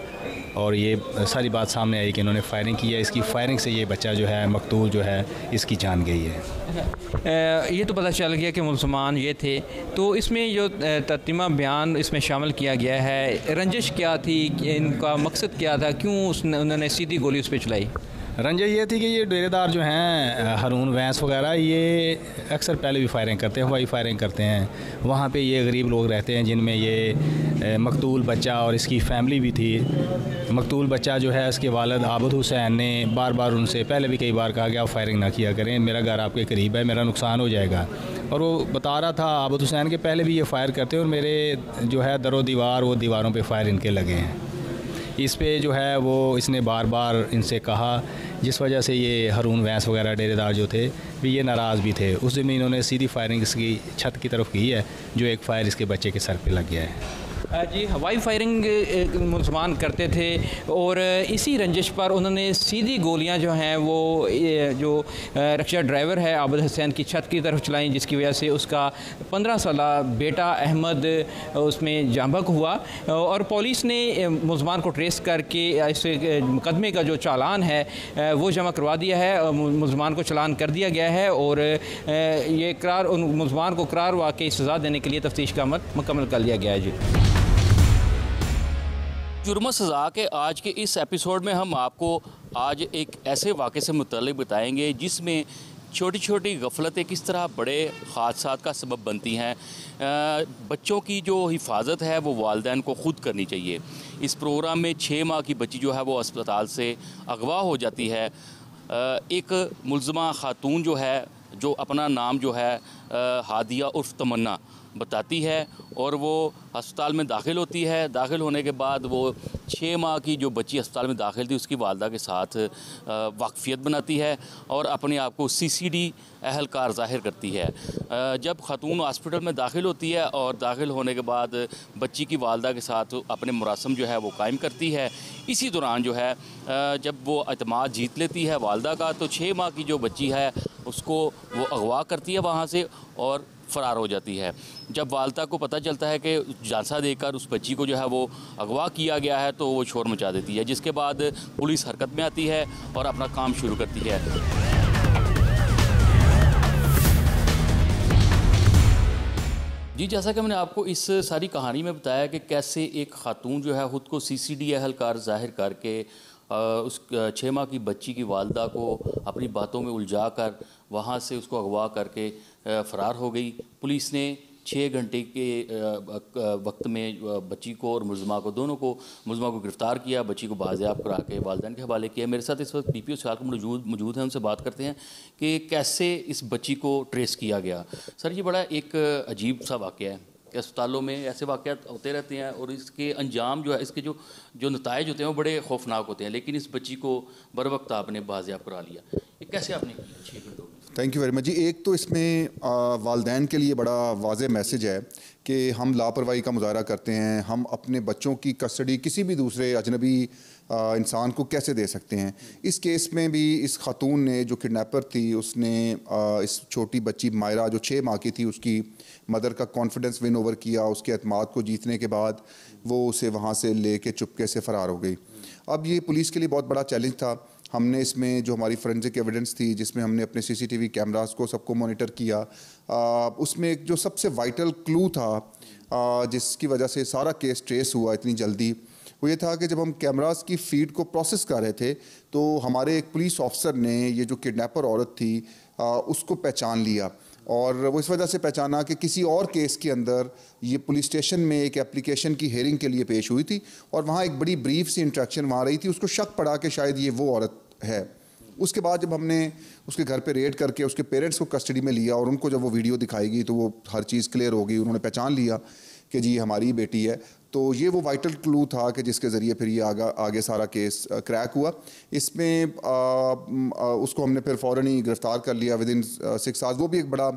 और ये सारी बात सामने आई कि इन्होंने फायरिंग की है। इसकी फायरिंग से ये बच्चा जो है मकतूल जो है इसकी जान गई है। ये तो पता चल गया कि मुसलमान ये थे, तो इसमें जो तर्जुमा बयान इसमें शामिल किया गया है, रंजिश क्या थी, इनका मकसद क्या था, क्यों उन्होंने सीधी गोली उस पर चलाई? रंजिश ये थी कि ये डेरेदार जो हैं हारून वैंस वगैरह ये अक्सर पहले भी फायरिंग करते हैं, हवाई फायरिंग करते हैं। वहाँ पे ये गरीब लोग रहते हैं जिनमें ये मकतूल बच्चा और इसकी फैमिली भी थी। मकतूल बच्चा जो है इसके वालिद आबद हुसैन ने बार बार उनसे पहले भी कई बार कहा कि आप फायरिंग ना किया करें, मेरा घर आपके करीब है, मेरा नुकसान हो जाएगा। और वो बता रहा था आबद हुसैन के पहले भी ये फायर करते हैं और मेरे जो है दरो दीवार वो दीवारों पे फायर इनके लगे हैं। इस पे जो है वो इसने बार बार इनसे कहा, जिस वजह से ये हारून वैंस वगैरह डेरेदार जो थे भी ये नाराज़ भी थे। उस दिन इन्होंने सीधी फायरिंग इसकी छत की तरफ की है, जो एक फ़ायर इसके बच्चे के सर पे लग गया है। जी, हवाई फायरिंग मुसलमान करते थे और इसी रंजिश पर उन्होंने सीधी गोलियां जो हैं वो जो रिक्शा ड्राइवर है आबद हुसैन की छत की तरफ चलाई, जिसकी वजह से उसका 15 साला बेटा अहमद उसमें जांबक हुआ। और पुलिस ने मुसलमान को ट्रेस करके इस मुकदमे का जो चालान है वो जमा करवा दिया है, मुसलमान को चालान कर दिया गया है और ये करार उन मुसलमान को करार वाकई सज़ा देने के लिए तफ्तीश का अमल मुकम्मल कर लिया गया है। जी, जुर्म सज़ा के आज के इस एपिसोड में हम आपको आज एक ऐसे वाक़े से मुतल्लिक़ बताएंगे जिसमें छोटी छोटी गफलतें किस तरह बड़े हादसात का सबब बनती हैं। बच्चों की जो हिफाजत है वो वालिदैन को ख़ुद करनी चाहिए। इस प्रोग्राम में 6 माह की बच्ची जो है वो अस्पताल से अगवा हो जाती है। एक मुल्ज़मा खातून जो है, जो अपना नाम जो है हादिया उर्फ तमन्ना बताती है और वो अस्पताल में दाखिल होती है। दाखिल होने के बाद वो 6 माह की जो बच्ची अस्पताल में दाखिल थी उसकी वालदा के साथ वाकफियत बनाती है और अपने आप को CCD अहलकार ज़ाहिर करती है। जब खातून हॉस्पिटल में दाखिल होती है और दाखिल होने के बाद बच्ची की वालदा के साथ अपने मुरासम जो है वो कायम करती है। इसी दौरान जो है जब वो एतमाद जीत लेती है वालदा का, तो 6 माह की जो बच्ची है उसको वो अगवा करती है वहाँ से और फ़रार हो जाती है। जब वालदा को पता चलता है कि झांसा देकर उस बच्ची को जो है वो अगवा किया गया है तो वो शोर मचा देती है, जिसके बाद पुलिस हरकत में आती है और अपना काम शुरू करती है। जी, जैसा कि मैंने आपको इस सारी कहानी में बताया कि कैसे एक खातून जो है ख़ुद को CCD अहलकार ज़ाहिर करके उस 6 माह की बच्ची की वालदा को अपनी बातों में उलझा कर वहाँ से उसको अगवा करके फ़रार हो गई। पुलिस ने 6 घंटे के वक्त में बच्ची को और मुल्ज़मा को दोनों को मुल्ज़मा को गिरफ़्तार किया, बच्ची को बाज़ियाब करा के वालिदैन के हवाले किया। मेरे साथ इस वक्त DPO सियालकोट मौजूद हैं, उनसे बात करते हैं कि कैसे इस बच्ची को ट्रेस किया गया। सर, ये बड़ा एक अजीब सा वाक़या है कि अस्पतालों में ऐसे वाक़यात होते रहते हैं और इसके अंजाम जो है, इसके जो नताइज होते हैं वो बड़े खौफनाक होते हैं, लेकिन इस बच्ची को बर वक्त आपने बाज़ियाब करा लिया। ये कैसे आपने किया 6 घंटों? थैंक यू वेरी मच जी। एक तो इसमें वालिदैन के लिए बड़ा वाज़ेह मैसेज है कि हम लापरवाही का मुज़ाहरा करते हैं, हम अपने बच्चों की कस्टडी किसी भी दूसरे अजनबी इंसान को कैसे दे सकते हैं। इस केस में भी इस खातून ने, जो किडनैपर थी, उसने इस छोटी बच्ची मायरा जो 6 माह की थी उसकी मदर का कॉन्फिडेंस विन ओवर किया। उसके एतमाद को जीतने के बाद वो उसे वहाँ से ले कर चुपके से फ़रार हो गई। अब ये पुलिस के लिए बहुत बड़ा चैलेंज था। हमने इसमें जो हमारी फोरेंसिक एविडेंस थी, जिसमें हमने अपने CCTV कैमरास को सबको मॉनिटर किया, उसमें एक जो सबसे वाइटल क्लू था जिसकी वजह से सारा केस ट्रेस हुआ इतनी जल्दी, वो ये था कि जब हम कैमरास की फीड को प्रोसेस कर रहे थे तो हमारे एक पुलिस ऑफिसर ने ये जो किडनैपर औरत थी उसको पहचान लिया। और वो इस वजह से पहचाना कि किसी और केस के अंदर ये पुलिस स्टेशन में एक एप्लीकेशन की हेयरिंग के लिए पेश हुई थी और वहाँ एक बड़ी ब्रीफ सी इंट्रैक्शन वहाँ रही थी। उसको शक पड़ा कि शायद ये वो औरत है। उसके बाद जब हमने उसके घर पे रेड करके उसके पेरेंट्स को कस्टडी में लिया और उनको जब वो वीडियो दिखाई गई तो वो हर चीज़ क्लियर हो गई, उन्होंने पहचान लिया कि जी हमारी बेटी है। तो ये वो वाइटल क्लू था कि जिसके ज़रिए फिर ये आगे सारा केस क्रैक हुआ। इसमें उसको हमने फिर फ़ौरन ही गिरफ़्तार कर लिया विदिन 6 आवर्स। वो भी एक बड़ा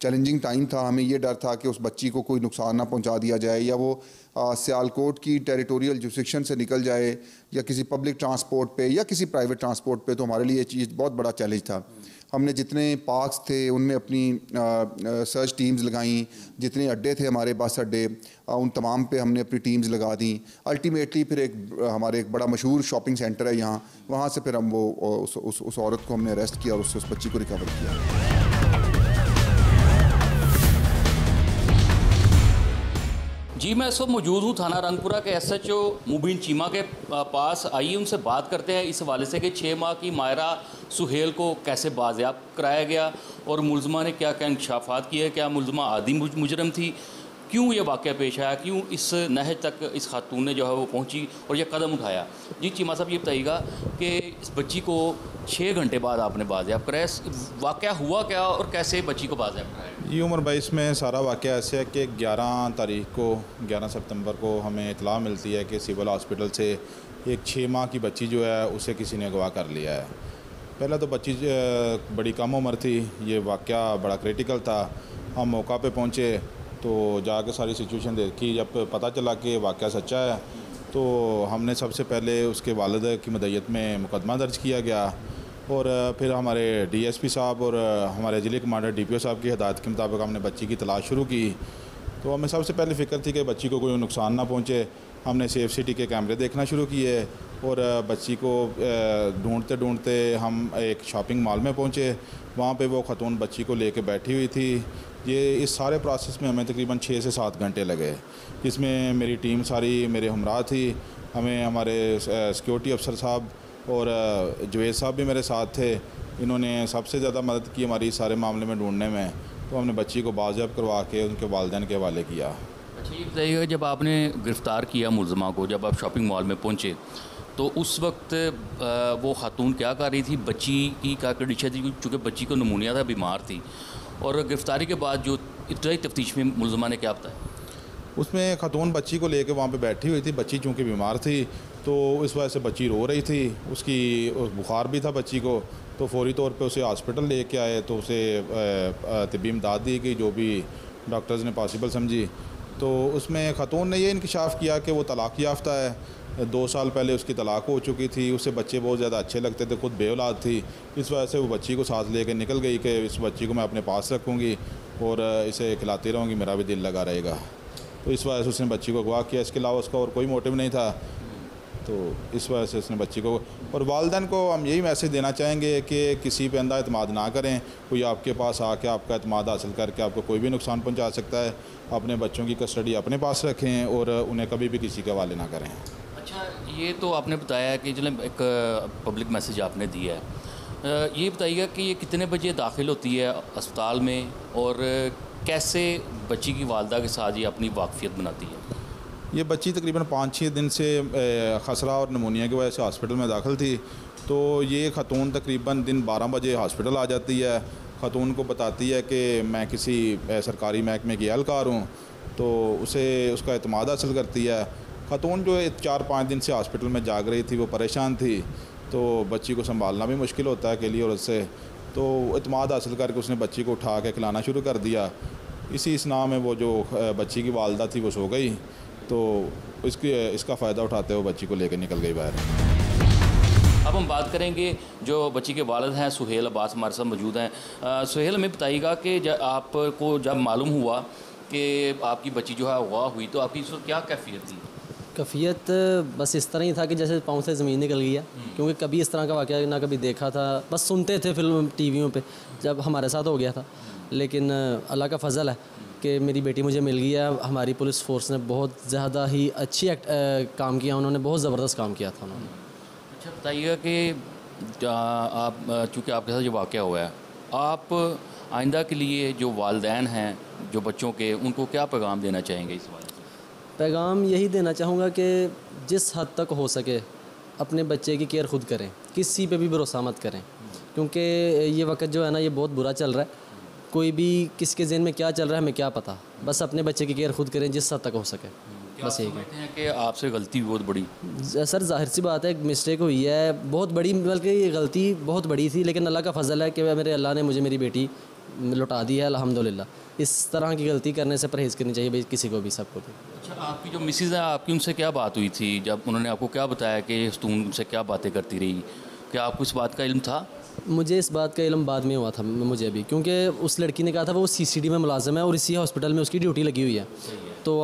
चैलेंजिंग टाइम था। हमें ये डर था कि उस बच्ची को कोई नुकसान ना पहुंचा दिया जाए या वो सियालकोट की टेरिटोरियल जुरिस्डिक्शन से निकल जाए या किसी पब्लिक ट्रांसपोर्ट पे या किसी प्राइवेट ट्रांसपोर्ट पे, तो हमारे लिए ये चीज़ बहुत बड़ा चैलेंज था। हमने जितने पार्क्स थे उनमें अपनी सर्च टीम्स लगाई, जितने अड्डे थे हमारे बस अड्डे उन तमाम पे हमने अपनी टीम्स लगा दी। अल्टीमेटली फिर हमारे एक बड़ा मशहूर शॉपिंग सेंटर है यहाँ, वहाँ से फिर हम वो उस औरत को हमने अरेस्ट किया और उससे उस बच्ची को रिकवर किया। जी, मैं इस वक्त मौजूद हूँ थाना रंगपुरा के SHO मुबीन चीमा के पास। आइए उनसे बात करते हैं इस हवाले से कि 6 माह की मायरा सुहेल को कैसे बाज़याब्त कराया गया और मुलज़मा ने क्या क्या इंकशाफात किए, क्या मुलज़मा आदि मुजरम थी, क्यों ये वाक़या पेश आया, क्यों इस नहज तक इस खातून ने जो है वो पहुंची और ये कदम उठाया। जी चीमा साहब, ये बताइएगा कि इस बच्ची को 6 घंटे बाद आपने बाज़याब्त कराया, वाक़या हुआ क्या और कैसे बच्ची को बाज़याब्त कराया? ये उम्र 22 में सारा वाक़या ऐसे है कि 11 सितंबर को हमें इतला मिलती है कि सिविल हॉस्पिटल से एक 6 माह की बच्ची जो है उसे किसी ने अगवा कर लिया है। पहले तो बच्ची बड़ी कम उम्र थी, ये वाक़या बड़ा क्रिटिकल था। हम मौका पे पहुँचे तो जाके सारी सिचुएशन देखी। जब पता चला कि वाक़या सच्चा है तो हमने सबसे पहले उसके वालिद की मदयत में मुकदमा दर्ज किया गया और फिर हमारे DSP साहब और हमारे ज़िले कमांडर DPO साहब की हिदायत के मुताबिक हमने बच्ची की तलाश शुरू की। तो हमें सबसे पहले फ़िक्र थी कि बच्ची को कोई नुकसान ना पहुँचे। हमने सेफ सिटी के कैमरे देखना शुरू किए और बच्ची को ढूंढते ढूंढते हम एक शॉपिंग मॉल में पहुँचे। वहाँ पे वो खतून बच्ची को लेके बैठी हुई थी। ये इस सारे प्रोसेस में हमें तकरीबन 6 से 7 घंटे लगे, जिसमें मेरी टीम सारी मेरे हमरा थी। हमें हमारे सिक्योरिटी अफसर साहब और जवेद साहब भी मेरे साथ थे। इन्होंने सबसे ज़्यादा मदद की हमारी सारे मामले में ढूंढने में। तो हमने बच्ची को बाज़याब्त करवा के उनके वालिदैन के हवाले किया। अच्छा, ये बताइएगा, जब आपने गिरफ़्तार किया मुलज़मा को, जब आप शॉपिंग मॉल में पहुँचे तो उस वक्त वो खातून क्या कर रही थी, बच्ची की क्या कंडीशन थी? चूँकि बच्ची को नमूनिया था, बीमार थी, और गिरफ़्तारी के बाद जो इब्तदाई तफ्तीश में मुलज़मा ने क्या बताया? उसमें खातून बच्ची को लेके वहाँ पे बैठी हुई थी। बच्ची चूँकि बीमार थी तो इस वजह से बच्ची रो रही थी, उसकी बुखार भी था बच्ची को। तो फौरी तौर पे उसे हॉस्पिटल लेके आए तो उसे तिब्बी इमदाद दी गई जो भी डॉक्टर्स ने पॉसिबल समझी। तो उसमें खातून ने ये इंकशाफ किया कि वो तलाक़ याफ्ता है। 2 साल पहले उसकी तलाक़ हो चुकी थी, उसे बच्चे बहुत ज़्यादा अच्छे लगते थे, खुद बेऔलाद थी। इस वजह से वो बच्ची को साथ लेके निकल गई कि इस बच्ची को मैं अपने पास रखूँगी और इसे खिलाती रहूँगी, मेरा भी दिल लगा रहेगा। तो इस वजह से उसने बच्ची को अगवा किया। इसके अलावा उसका और कोई मोटिव नहीं था। तो इस वजह से उसने बच्ची को, और वालिदैन को हम यही मैसेज देना चाहेंगे कि किसी पे अंधा एतमाद ना करें। कोई आपके पास आके आपका एतमाद हासिल करके आपको कोई भी नुकसान पहुंचा सकता है। अपने बच्चों की कस्टडी अपने पास रखें और उन्हें कभी भी किसी के हवाले ना करें। अच्छा, ये तो आपने बताया कि चलें एक पब्लिक मैसेज आपने दिया है। ये बताइएगा कि ये कितने बजे दाखिल होती है अस्पताल में और कैसे बच्ची की वालदा के साथ ये अपनी वाकफियत बनाती है? ये बच्ची तकरीबन 5-6 दिन से खसरा और नमूनिया की वजह से हॉस्पिटल में दाखिल थी। तो ये खातून तकरीबन दिन 12 बजे हॉस्पिटल आ जाती है। खातून को बताती है कि मैं किसी सरकारी महकमे की एहलकार हूँ, तो उसे उसका एतमाद हासिल करती है। खातून जो 4-5 दिन से हॉस्पिटल में जाग रही थी, वो परेशान थी, तो बच्ची को संभालना भी मुश्किल होता है अकेली औरत से। तो एतमाद हासिल करके उसने बच्ची को उठा के खिलाना शुरू कर दिया। इसी इसना में वो जो बच्ची की वालदा थी वो सो गई, तो इसका फ़ायदा उठाते हुए बच्ची को लेकर निकल गई बाहर। अब हम बात करेंगे जो बच्ची के वालिद हैं, सुहेल अब्बास हमारे साथ मौजूद हैं। सुहेल, हमें बताइएगा कि आपको जब मालूम हुआ कि आपकी बच्ची जो है अगवा हुई तो आपकी इस वक्त क्या कैफियत थी? कैफियत बस इस तरह ही था कि जैसे पाँव से ज़मीन निकल गई है, क्योंकि कभी इस तरह का वाक़या ना कभी देखा था। बस सुनते थे फिल्म टीवियों पे, जब हमारे साथ हो गया था। लेकिन अल्लाह का फ़ज़ल है कि मेरी बेटी मुझे मिल गई है। हमारी पुलिस फ़ोर्स ने बहुत ज़्यादा ही अच्छी काम किया, उन्होंने बहुत ज़बरदस्त काम किया था उन्होंने। अच्छा, बताइएगा कि आप चूँकि आपके साथ जो वाक़या हुआ है, आप आइंदा के लिए जो वालिदैन हैं जो बच्चों के, उनको क्या पैगाम देना चाहेंगे इस बारे में? पैगाम यही देना चाहूँगा कि जिस हद तक हो सके अपने बच्चे की केयर खुद करें, किसी पे भी भरोसा मत करें, क्योंकि ये वक्त जो है ना ये बहुत बुरा चल रहा है। कोई भी किसके ज़हन में क्या चल रहा है हमें क्या पता। बस अपने बच्चे की केयर खुद करें जिस हद तक हो सके। बस यही कहते हैं कि आपसे गलती बहुत बड़ी? सर जाहिर सी बात है, एक मिस्टेक हुई है बहुत बड़ी, बल्कि ये गलती बहुत बड़ी थी, लेकिन अल्लाह का फ़ज़ल है कि मेरे अल्लाह ने मुझे मेरी बेटी लौटा दी है अल्हम्दुलिल्लाह। इस तरह की गलती करने से परहेज़ करनी चाहिए भाई, किसी को भी, सबको भी। अच्छा, आपकी जो मिसिज़ है, आपकी उनसे क्या बात हुई थी? जब उन्होंने आपको क्या बताया कि तुम उनसे क्या बातें करती रही, क्या आपको इस बात का इल्म था? मुझे इस बात का इल्म बाद में हुआ था मुझे भी, क्योंकि उस लड़की ने कहा था वो CCD में मुलाजिम है और इसी हॉस्पिटल में उसकी ड्यूटी लगी हुई है। तो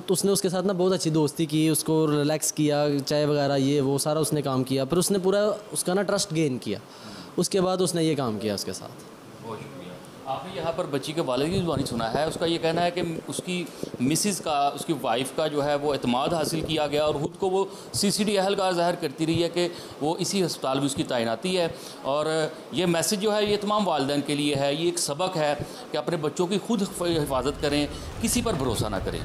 उसने उसके साथ ना बहुत अच्छी दोस्ती की, उसको रिलैक्स किया, चाय वगैरह ये वो सारा उसने काम किया, फिर उसने पूरा उसका ना ट्रस्ट गेन किया, उसके बाद उसने ये काम किया उसके साथ। बहुत शुक्रिया। आपने यहाँ पर बच्ची के वालिद की ज़ुबानी सुना है, उसका ये कहना है कि उसकी मिसिज़ का, उसकी वाइफ का जो है वो एतमाद हासिल किया गया और ख़ुद को वो CCD अहलकार ज़ाहिर करती रही है कि वो इसी अस्पताल में उसकी तैनाती है। और ये मैसेज जो है ये तमाम वालिदैन के लिए है, ये एक सबक है कि अपने बच्चों की खुद हिफाजत करें, किसी पर भरोसा ना करें।